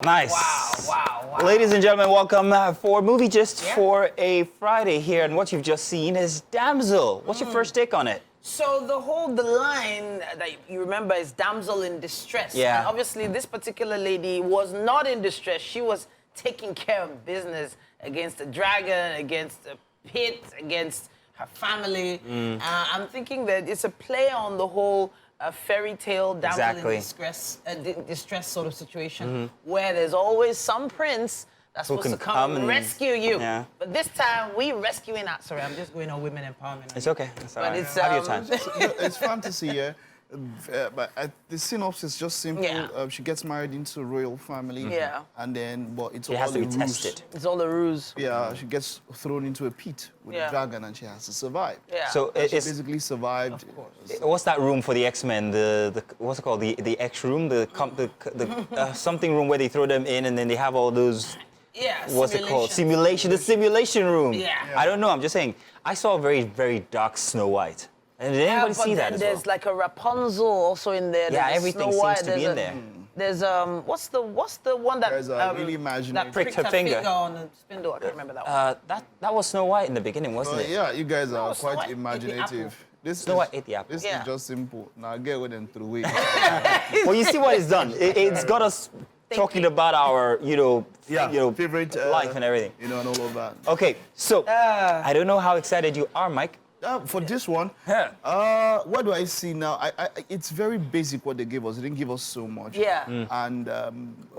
Nice. Wow. Ladies and gentlemen, welcome for Movie Gist for a Friday here. And what you've just seen is Damsel. What's your first take on it? So the line that you remember is damsel in distress. Yeah. And obviously this particular lady was not in distress. She was taking care of business against a dragon, against a pit, against her family. I'm thinking that it's a play on the whole fairy tale damsel in distress sort of situation where there's always some prince that's supposed to come and rescue you. Yeah. But this time, we rescuing that. Sorry, I'm just going on women empowerment. It's okay. It's all But right. it's, Have your time. It's fantasy, yeah. But the synopsis is just simple. Yeah. She gets married into a royal family. Yeah. And then, but it's It all has to a be ruse. tested. It's all a ruse. Yeah, she gets thrown into a pit with a dragon and she has to survive. Yeah. So She it's basically survived. what's that room for the X-Men? The what's it called? The X room, the something room where they throw them in and then they have all those. What's it called? Simulation. The simulation room. Yeah. I don't know. I'm just saying. I saw a very, very dark Snow White. And did anybody see that as well? There's like a Rapunzel also in there. Yeah, There's a everything Snow White. seems to be in there. There's what's the one that There's a really that imaginative. pricked her finger. on the spindle? I can't remember that one. That was Snow White in the beginning, wasn't it? Yeah, you guys are Snow White quite ate the imaginative. This Snow White ate the apple. This Yeah. is just simple. Now get with them through it. Well, you see what it's done. It's got us talking about our, favorite life and everything. and all of that. Okay, so I don't know how excited you are, Mike. For this one, what do I see now? It's very basic what they gave us. They didn't give us so much. Yeah. And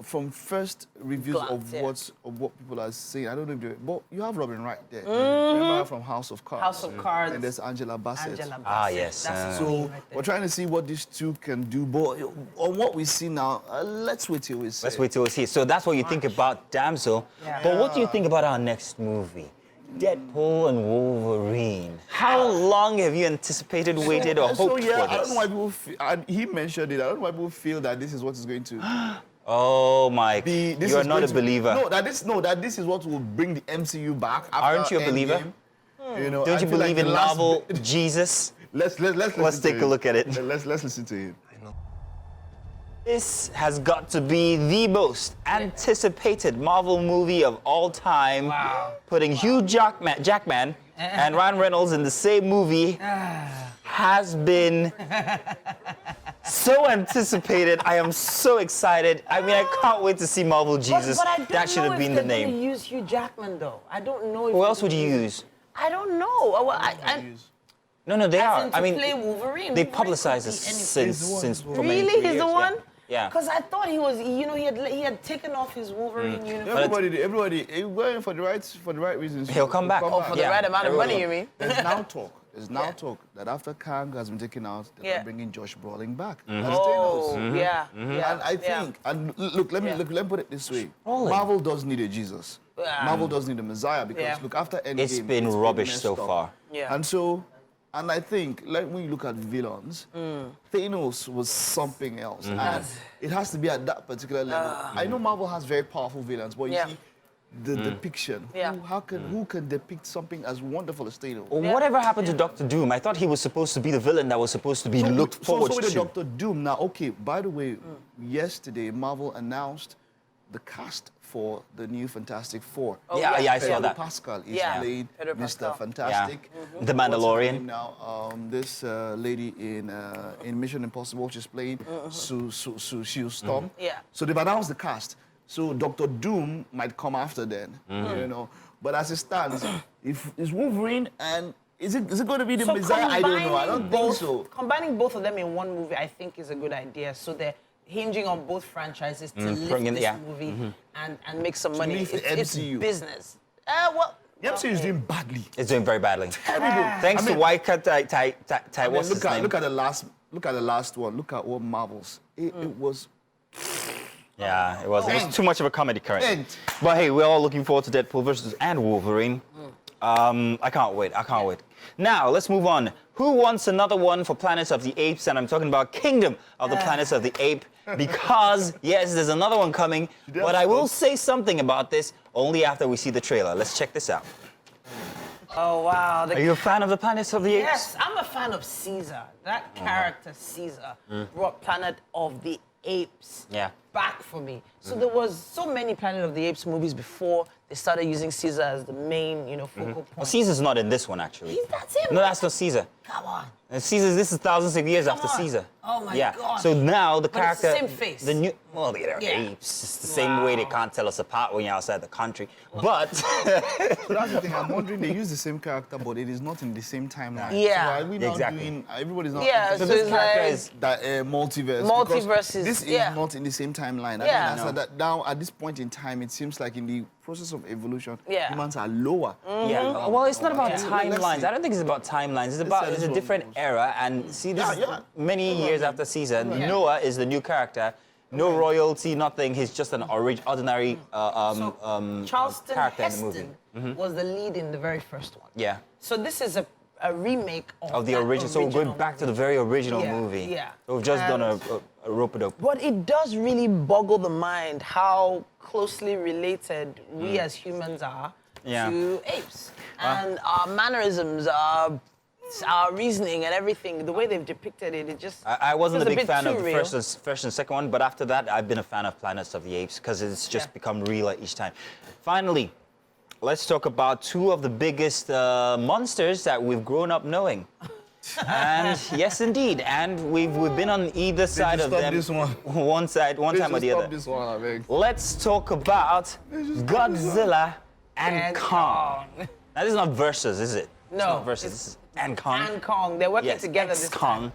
from first reviews Glance, of what people are saying, I don't know if you, but you have Robin right there. Remember her from House of Cards. House of Cards. And there's Angela Bassett. Yes. That's the So queen right there. we're trying to see what these two can do. But on what we see now, let's wait till we see. Let's wait till we see. So that's what you think about Damsel. Yeah. But what do you think about our next movie? Deadpool and Wolverine. How long have you anticipated, waited, or So hoped yeah, for I don't this? know why people feel, and he mentioned it. I don't know why people feel that this is what is going to Oh, Mike, be. This you're is not going a to- believer. that this is what will bring the MCU back. After Aren't you a believer? Endgame. You know, Don't I you feel like believe in the last Marvel bit- Jesus? Let's listen take to a look at it. Let's listen to it. This has got to be the most anticipated Marvel movie of all time. Wow. Putting Hugh Jackman and Ryan Reynolds in the same movie has been so anticipated. I am so excited. I mean, I can't wait to see Marvel Jesus. But I don't That should know have been if the they're gonna name. use Hugh Jackman though. I don't know if. Who they're else would gonna you use? I don't know. Well, No, they as are. in to I mean, play Wolverine. they Wolverine publicized could this be anything. since for many Really, he's years, the one. Yeah. Because I thought he was, he had taken off his Wolverine uniform. Everybody, going for the right reasons. He'll come back. Oh, for the Yeah, right amount of everyone. money, you mean? There's now talk. Talk that after Kang has been taken out, they're bringing Josh Brolin back. As Oh, Thanos. yeah. And I think, and look, let me put it this way: Brolin. Marvel does need a Jesus. Marvel does need a Messiah because look, after Endgame, It's been rubbish so messed up. far. Yeah. And so, and I think, like when you look at villains, Thanos was something else, and it has to be at that particular level. I know Marvel has very powerful villains, but you see, the depiction. Yeah. Who can depict something as wonderful as Thanos? Whatever happened to Doctor Doom? I thought he was supposed to be the villain that was supposed to be looked forward so with the to. Doctor Doom now. Okay, by the way, yesterday Marvel announced the cast for the new Fantastic Four. Oh, Yeah, I saw Pedro that. Pascal is Yeah. played Pedro Mr. Pascal. Fantastic. The What's her Mandalorian. name now, this lady in Mission Impossible, she's playing Sue Storm. Yeah. So they've announced the cast. So Doctor Doom might come after then, you know. But as it stands, if it's Wolverine and is it going to be the So Messiah? I don't know. I don't think both- so. Combining both of them in one movie, I think, is a good idea. So they're hinging on both franchises to lift bring in- this yeah. movie and make some money. lift the It's MCU. business. Well, The MCU is doing badly. It's doing very badly. Terrible. Thanks I mean, to Waika I mean, what's his name? look at the last one. Look at what Marvels. It was. Yeah, it was too much of a comedy currently. End. But hey, we're all looking forward to Deadpool versus and Wolverine. I can't wait. Now, let's move on. Who wants another one for Planets of the Apes? And I'm talking about Kingdom of the Planets of the Ape. Because, yes, there's another one coming. But I will say something about this only after we see the trailer. Let's check this out. Oh, wow. Are you a fan of the Planets of the Apes? Yes, I'm a fan of Caesar. That character, Caesar, brought Planet of the Apes. Yeah. back for me. So there was so many Planet of the Apes movies before they started using Caesar as the main, focal point. Well, Caesar's not in this one, actually. That's him. No, that's not Caesar. Come on. Caesar, this is thousands of years after on. Caesar. Oh my yeah. God. So now the But it's character, the same face. the new, well, they're apes. It's the same way they can't tell us apart when you're outside the country. But So that's the thing. I'm wondering, they use the same character, but it is not in the same timeline. Yeah. So are we now Exactly. doing? Everybody's not. Yeah, interested so in it's character like- is that multiverse. Multiverses, because this is yeah. not in the same timeline. Yeah. And I said that now at this point in time, it seems like in the process of evolution, Yeah. humans are lower. yeah, well, it's not about Yeah. Let's timelines. see. I don't think it's about timelines. It's about say it's this a one different goes. era. And see, this Yeah, is many years after Caesar. Noah is the new character. No royalty, nothing. He's just an ordinary Charleston character in the movie. Heston was the lead in the very first one. Yeah. So this is a remake Of the that original. So we're going back to the very original Yeah, movie. yeah. So we've just done And- a rope-a-dope. But it does really boggle the mind how closely related we as humans are Yeah. to apes. And our mannerisms, our reasoning and everything, the way they've depicted it, it just I wasn't a feels big fan bit of too the real. first and second one, but after that, I've been a fan of Planets of the Apes because it's just Yeah. become realer each time. Finally, let's talk about two of the biggest monsters that we've grown up knowing. And yes, indeed, and we've been on either side of stop them. this one. One side, one time or the Stop other. this one, I beg. Let's talk about Godzilla and And Kong. Now, this is not versus, is it? It's No, not versus. This is and Kong. And Kong, they're working Yes, together this Kong.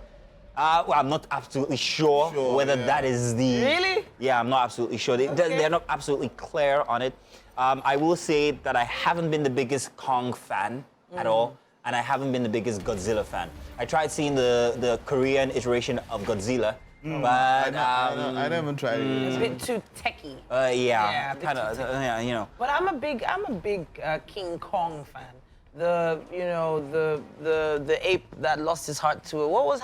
time. Well, I'm not absolutely sure, whether yeah. that is the. Really? Yeah, I'm not absolutely sure. They're not absolutely clear on it. I will say that I haven't been the biggest Kong fan at all, and I haven't been the biggest Godzilla fan. I tried seeing the Korean iteration of Godzilla, but I never tried it. It's a bit too techy. yeah, Yeah, a bit kind of, too yeah, you know. But I'm a big King Kong fan. The ape that lost his heart to it. What was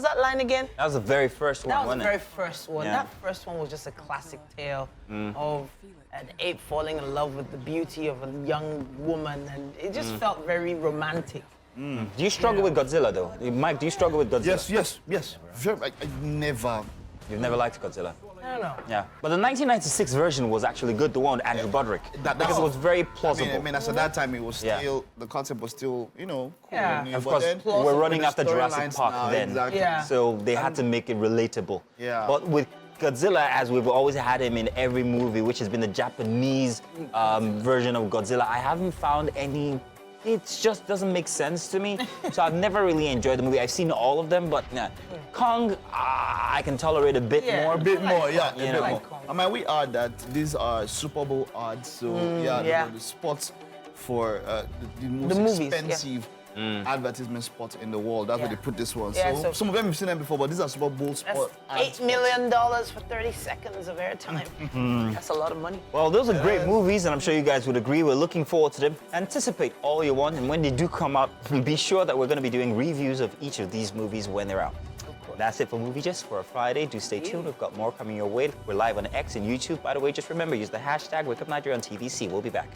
that line again? That was the very first one, That was wasn't the very it? first one. Yeah. That first one was just a classic tale of an ape falling in love with the beauty of a young woman, and it just felt very romantic. Do you struggle with Godzilla though, Mike? Do you struggle with Godzilla? Yes. I never. You've never liked Godzilla. I don't know. Yeah, but the 1996 version was actually good. The one with Andrew Broderick. Because it was very plausible. I mean, as at that time, it was Yeah. still the concept was still, cool. Yeah. and new, Of but course, then we're running with the after Jurassic storylines Park now, then. Exactly. Yeah. So they had to make it relatable. Yeah. But with Godzilla, as we've always had him in every movie, which has been the Japanese version of Godzilla, I haven't found any. It just doesn't make sense to me. So I've never really enjoyed the movie. I've seen all of them, but nah. Kong, I can tolerate a bit Yeah. more. A bit more, yeah. You A know. bit more. Like Kong. I mean, we are that these are Super Bowl odds, so yeah. the spots for the most The movies, yeah. expensive advertisement spot in the world. That's where Yeah. they put this one. Yeah, so, so- some of them we've seen them before, but these are Super Bowl That's spot $8 million for 30 seconds of airtime. That's a lot of money. Well, those are great movies, and I'm sure you guys would agree. We're looking forward to them. Anticipate all you want, and when they do come out, be sure that we're going to be doing reviews of each of these movies when they're out. That's it for Movie Just for a Friday. Do stay tuned. We've got more coming your way. We're live on X and YouTube. By the way, just remember, use the hashtag WakeUpNigeria on TVC. We'll be back.